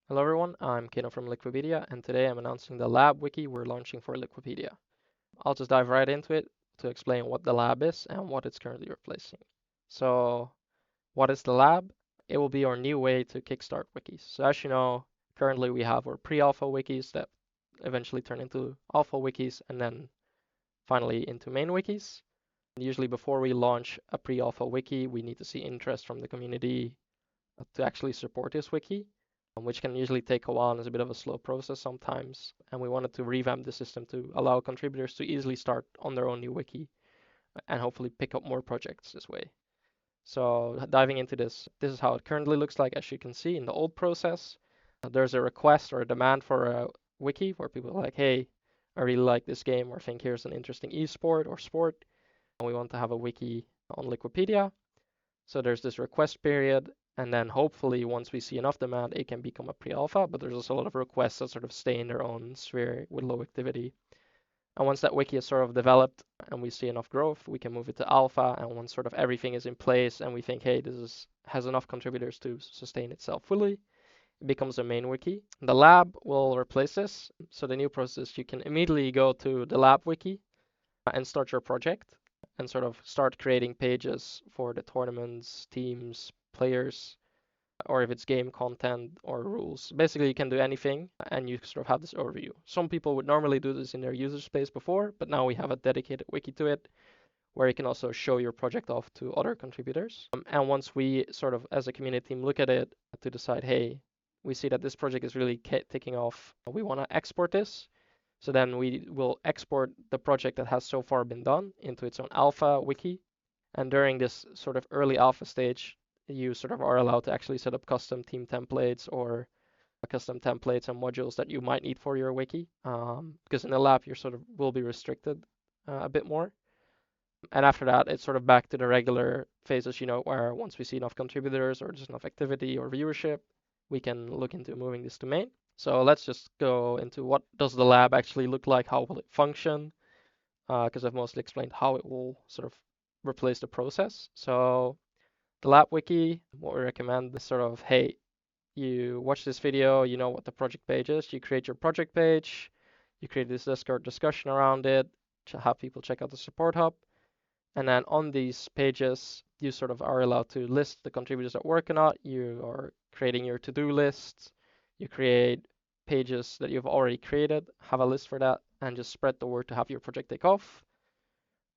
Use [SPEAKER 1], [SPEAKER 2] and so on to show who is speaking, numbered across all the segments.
[SPEAKER 1] Hello everyone, I'm Kano from Liquipedia, and today I'm announcing the lab wiki we're launching for Liquipedia. I'll just dive right into it to explain what the lab is and what it's currently replacing. So, what is the lab? It will be our new way to kickstart wikis. So as you know, currently we have our pre-alpha wikis that eventually turn into alpha wikis and then finally into main wikis. And usually before we launch a pre-alpha wiki, we need to see interest from the community to actually support this wiki, which can usually take a while and is a bit of a slow process sometimes. And we wanted to revamp the system to allow contributors to easily start on their own new wiki and hopefully pick up more projects this way. So diving into this is how it currently looks like. As you can see in the old process, there's a request or a demand for a wiki where people are like, hey, I really like this game, or think here's an interesting esport or sport, and we want to have a wiki on Liquipedia. So there's this request period, and then hopefully once we see enough demand, it can become a pre-alpha, but there's also a lot of requests that sort of stay in their own sphere with low activity. And once that wiki is sort of developed and we see enough growth, we can move it to alpha. And once sort of everything is in place and we think, hey, has enough contributors to sustain itself fully, it becomes a main wiki. The lab will replace this. So the new process, you can immediately go to the lab wiki and start your project and sort of start creating pages for the tournaments, teams, players, or if it's game content or rules. Basically, you can do anything and you sort of have this overview. Some people would normally do this in their user space before, but now we have a dedicated wiki to it where you can also show your project off to other contributors. And once we sort of, as a community team, look at it to decide, hey, we see that this project is really taking off, we want to export this. So then we will export the project that has so far been done into its own alpha wiki. And during this sort of early alpha stage, you sort of are allowed to actually set up custom team templates or custom templates and modules that you might need for your wiki. Because in the lab, you sort of will be restricted a bit more. And after that, it's sort of back to the regular phases, where once we see enough contributors or there's enough activity or viewership, we can look into moving this to main. So let's just go into what does the lab actually look like, how will it function, because I've mostly explained how it will sort of replace the process. So the lab wiki, what we recommend is sort of, hey, you watch this video, you know what the project page is, you create your project page, you create this Discord discussion around it, to have people check out the support hub. And then on these pages, you sort of are allowed to list the contributors that work or not. You are creating your to-do lists. You create pages that you've already created, have a list for that, and just spread the word to have your project take off.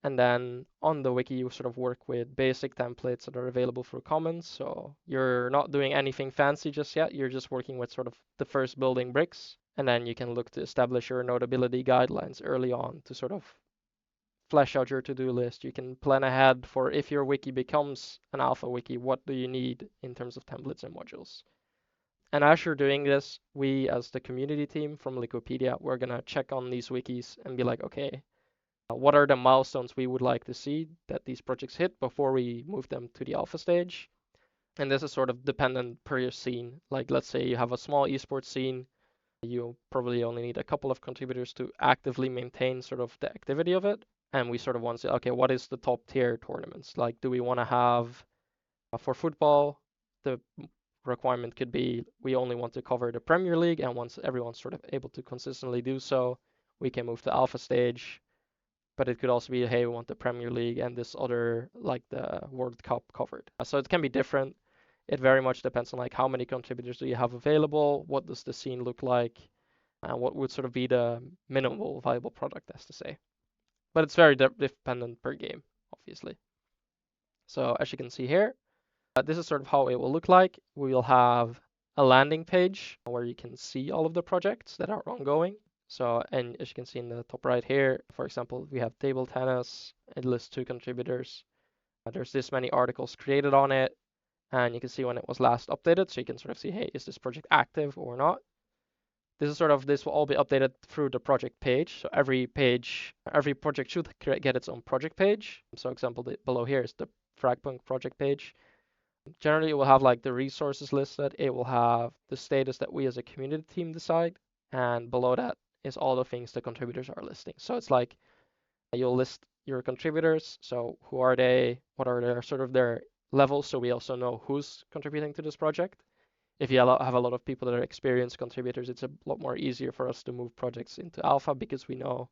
[SPEAKER 1] And then on the wiki, you sort of work with basic templates that are available through Commons. So you're not doing anything fancy just yet. You're just working with sort of the first building bricks. And then you can look to establish your notability guidelines early on to sort of flesh out your to-do list. You can plan ahead for if your wiki becomes an alpha wiki, what do you need in terms of templates and modules. And as you're doing this, we as the community team from Liquipedia, we're gonna check on these wikis and be like, okay, what are the milestones we would like to see that these projects hit before we move them to the alpha stage? And this is sort of dependent per your scene. Like let's say you have a small esports scene, you probably only need a couple of contributors to actively maintain sort of the activity of it. And we sort of want to say, okay, what is the top tier tournaments? Like, do we want to have, for football, the requirement could be we only want to cover the Premier League, and once everyone's sort of able to consistently do so, we can move to alpha stage. But it could also be, hey, we want the Premier League and this other, like the World Cup covered. So it can be different. It very much depends on like how many contributors do you have available, what does the scene look like, and what would sort of be the minimal viable product, as to say. But it's very dependent per game, obviously. So as you can see here, this is sort of how it will look like. We will have a landing page where you can see all of the projects that are ongoing. So, and as you can see in the top right here, for example, we have table tennis. It lists 2 contributors. There's this many articles created on it, and you can see when it was last updated. So you can sort of see, hey, is this project active or not? This will all be updated through the project page. So every project should get its own project page. So example below here is the Fragpunk project page. Generally, it will have like the resources listed. It will have the status that we as a community team decide. And below that is all the things the contributors are listing. So it's like you'll list your contributors. So who are they? What are their sort of their levels? So we also know who's contributing to this project. if you have a lot of people that are experienced contributors, it's a lot more easier for us to move projects into alpha because we know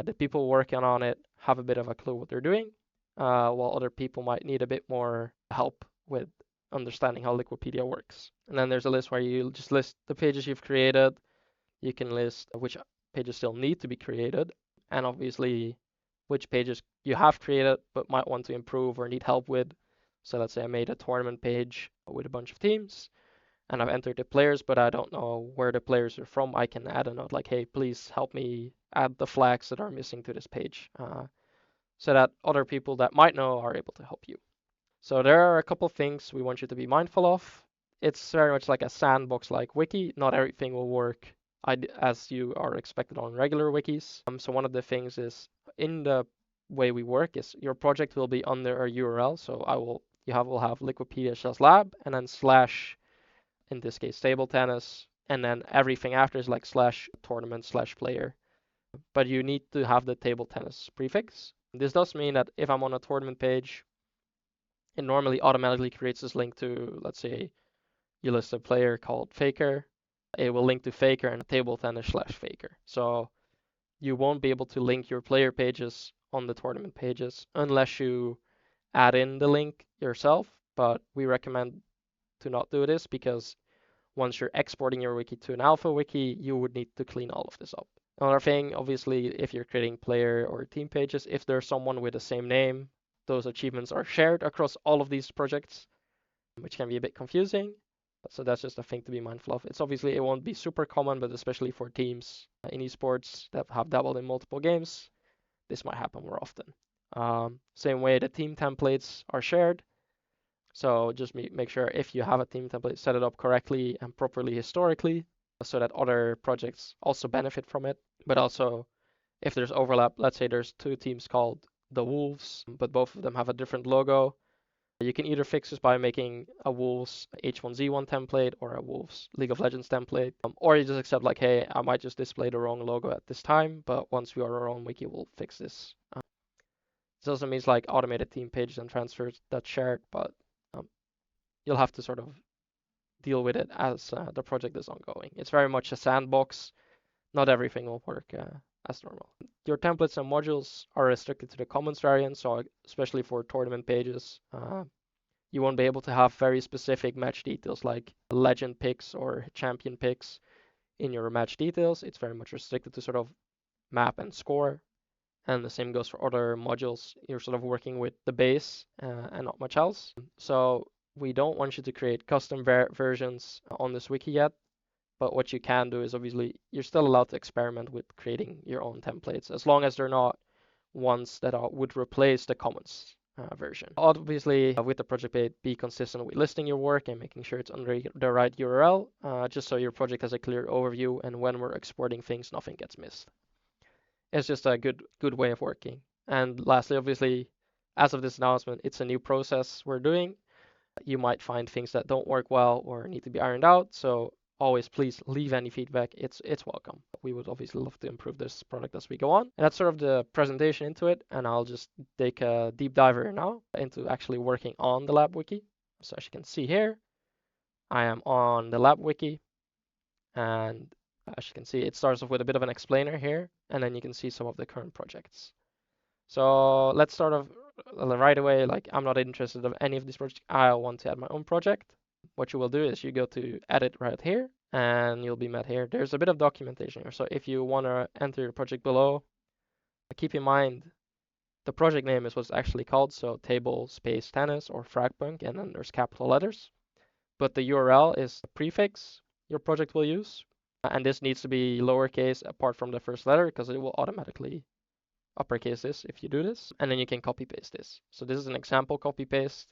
[SPEAKER 1] the people working on it have a bit of a clue what they're doing, while other people might need a bit more help with understanding how Liquipedia works. And then there's a list where you just list the pages you've created. You can list which pages still need to be created, and obviously which pages you have created but might want to improve or need help with. So let's say I made a tournament page with a bunch of teams and I've entered the players, but I don't know where the players are from. I can add a note like, hey, please help me add the flags that are missing to this page, so that other people that might know are able to help you. So there are a couple things we want you to be mindful of. It's very much like a sandbox like wiki. Not everything will work as you are expected on regular wikis. So one of the things is in the way we work is your project will be under a URL. So will have Liquipedia/lab and then slash, in this case, table tennis, and then everything after is like slash tournament slash player. But you need to have the table tennis prefix. This does mean that if I'm on a tournament page, it normally automatically creates this link to, let's say, you list a player called Faker. It will link to Faker and table tennis slash Faker. So you won't be able to link your player pages on the tournament pages unless you add in the link yourself. But we recommend to not do this because once you're exporting your wiki to an alpha wiki, you would need to clean all of this up. Another thing, obviously, if you're creating player or team pages, if there's someone with the same name, those achievements are shared across all of these projects, which can be a bit confusing. So that's just a thing to be mindful of. It's obviously, it won't be super common, but especially for teams in esports that have dabbled in multiple games, this might happen more often. Same way the team templates are shared. So just make sure if you have a team template, set it up correctly and properly historically so that other projects also benefit from it. But also, if there's overlap, let's say there's two teams called the Wolves, but both of them have a different logo. You can either fix this by making a Wolves H1Z1 template or a Wolves League of Legends template, or you just accept like, hey, I might just display the wrong logo at this time, but once we are our own wiki, we'll fix this. This also means like automated team pages and transfers that's shared, but you'll have to sort of deal with it as the project is ongoing. It's very much a sandbox. Not everything will work as normal. Your templates and modules are restricted to the commons variant, so especially for tournament pages, you won't be able to have very specific match details like legend picks or champion picks in your match details. It's very much restricted to sort of map and score. And the same goes for other modules. You're sort of working with the base and not much else. So we don't want you to create custom versions on this wiki yet. But what you can do is obviously you're still allowed to experiment with creating your own templates as long as they're not ones that would replace the commons version. Obviously, with the project page, be consistent with listing your work and making sure it's under the right URL, just so your project has a clear overview and when we're exporting things, nothing gets missed. It's just a good way of working. And lastly, obviously, as of this announcement, it's a new process we're doing. You might find things that don't work well or need to be ironed out. So always please leave any feedback. It's welcome. We would obviously love to improve this product as we go on. And that's sort of the presentation into it. And I'll just take a deep diver now into actually working on the lab wiki. So as you can see here, I am on the lab wiki. And as you can see, it starts off with a bit of an explainer here. And then you can see some of the current projects. So let's start off right away. Like, I'm not interested in any of these projects. I want to add my own project. What you will do is you go to edit right here and you'll be met here. There's a bit of documentation here. So if you want to enter your project below, keep in mind the project name is what's actually called. So table space tennis or fragpunk, and then there's capital letters. But the URL is the prefix your project will use. And this needs to be lowercase apart from the first letter because it will automatically uppercase this if you do this, and then you can copy paste this. So this is an example copy paste.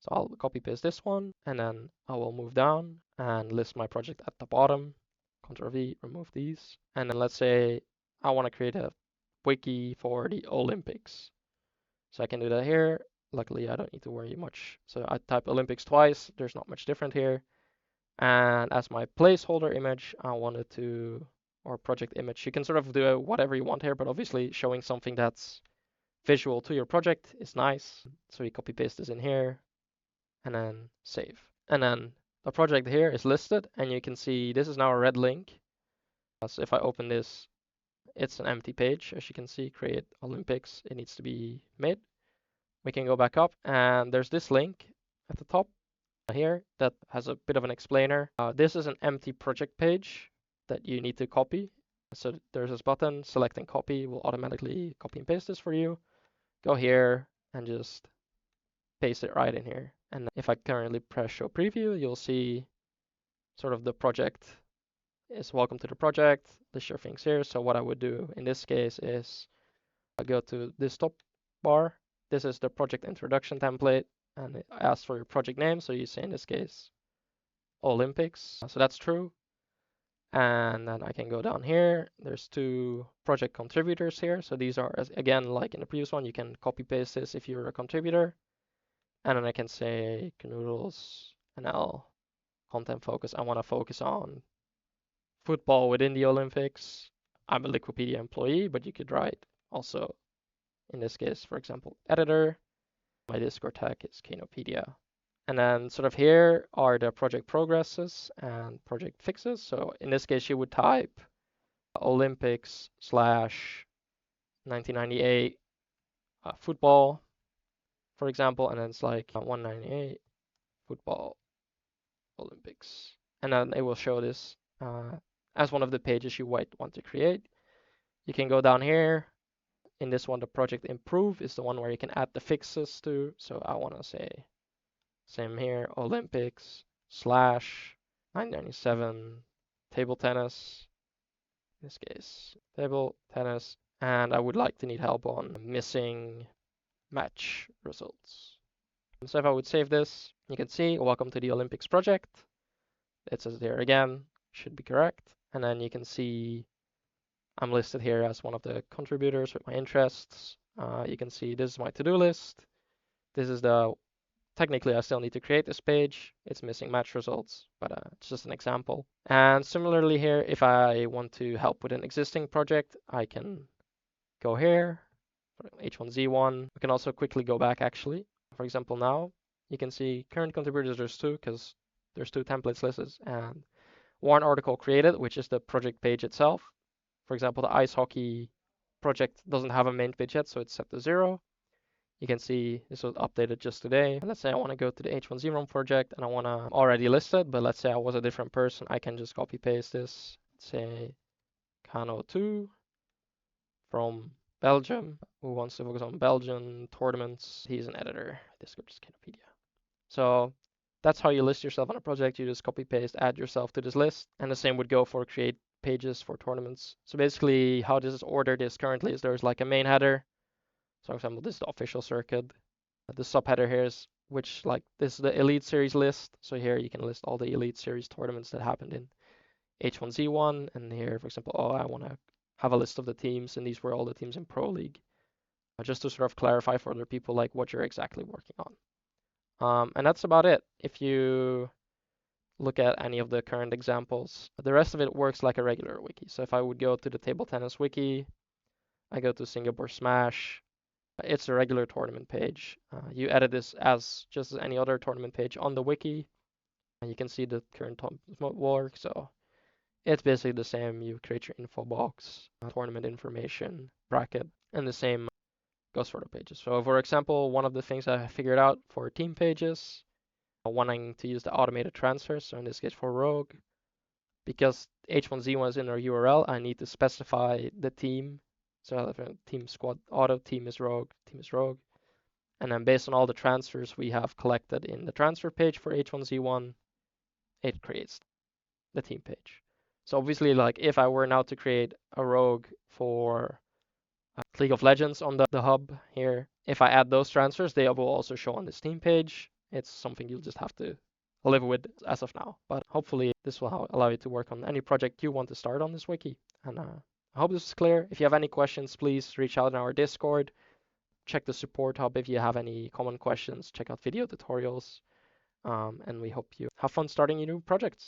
[SPEAKER 1] So I'll copy paste this one, and then I will move down and list my project at the bottom. Ctrl V, remove these. And then let's say I want to create a wiki for the Olympics. So I can do that here. Luckily, I don't need to worry much. So I type Olympics twice. There's not much different here. And as my placeholder image, I wanted to, or project image, you can sort of do whatever you want here, but obviously showing something that's visual to your project is nice. So you copy paste this in here and then save. And then the project here is listed, and you can see this is now a red link. So if I open this, it's an empty page. As you can see, create Olympics, it needs to be made. We can go back up, and there's this link at the top here that has a bit of an explainer. This is an empty project page that you need to copy. So there's this button, select and copy will automatically copy and paste this for you. Go here and just paste it right in here. And if I currently press show preview, you'll see sort of the project is welcome to the project, list your things here. So what I would do in this case is I go to this top bar. This is the project introduction template, and it asks for your project name. So you say in this case Olympics. So that's true. And then I can go down here. There's two project contributors here. So these are, again, like in the previous one, you can copy paste this if you're a contributor. And then I can say Canoodles NL content focus. I want to focus on football within the Olympics. I'm a Liquipedia employee, but you could write also, in this case, for example, editor. My Discord tag is Kanopedia. And then sort of here are the project progresses and project fixes. So in this case, you would type Olympics slash 1998 football, for example, and then it's like 198 football Olympics. And then it will show this as one of the pages you might want to create. You can go down here. In this one, the project improve is the one where you can add the fixes to. So I want to say, same here, Olympics slash 997 table tennis. In this case, table tennis. And I would like to need help on missing match results. So if I would save this, you can see, welcome to the Olympics project. It says there again, should be correct. And then you can see I'm listed here as one of the contributors with my interests. You can see this is my to-do list. This is the, technically I still need to create this page. It's missing match results, but it's just an example. And similarly here, if I want to help with an existing project, I can go here, H1Z1. We can also quickly go back actually. For example, now you can see current contributors, there's two because there's two templates listed, and one article created, which is the project page itself. For example, the ice hockey project doesn't have a main page yet, so it's set to 0. You can see this was updated just today. Let's say I want to go to the H1Z1 project and I want to already list it, but let's say I was a different person. I can just copy paste this. Let's say Kano 2 from Belgium, who wants to focus on Belgian tournaments. He's an editor. Discord is Kanopedia. So that's how you list yourself on a project. You just copy paste, add yourself to this list. And the same would go for create pages for tournaments. So basically how this is ordered is currently is there's like a main header. So for example, this is the official circuit. The subheader here is which like this is the Elite Series list. So here you can list all the Elite Series tournaments that happened in H1Z1. And here, for example, oh, I want to have a list of the teams, and these were all the teams in Pro League. Just to sort of clarify for other people like what you're exactly working on. And that's about it. If you look at any of the current examples, the rest of it works like a regular wiki. So if I would go to the table tennis wiki, I go to Singapore Smash, it's a regular tournament page. You edit this as just as any other tournament page on the wiki. And you can see the current work. So it's basically the same. You create your info box, tournament information, bracket, and the same goes for the pages. So for example, one of the things I figured out for team pages, wanting to use the automated transfers. So in this case for Rogue, because H1Z1 is in our URL, I need to specify the team. So I have a team squad auto, team is Rogue, team is Rogue. And then based on all the transfers we have collected in the transfer page for H1Z1, it creates the team page. So obviously, like if I were now to create a Rogue for League of Legends on the hub here, if I add those transfers, they will also show on this team page. It's something you'll just have to live with as of now. But hopefully this will allow you to work on any project you want to start on this wiki. And I hope this is clear. If you have any questions, please reach out in our Discord. Check the support hub if you have any common questions. Check out video tutorials. And we hope you have fun starting your new projects.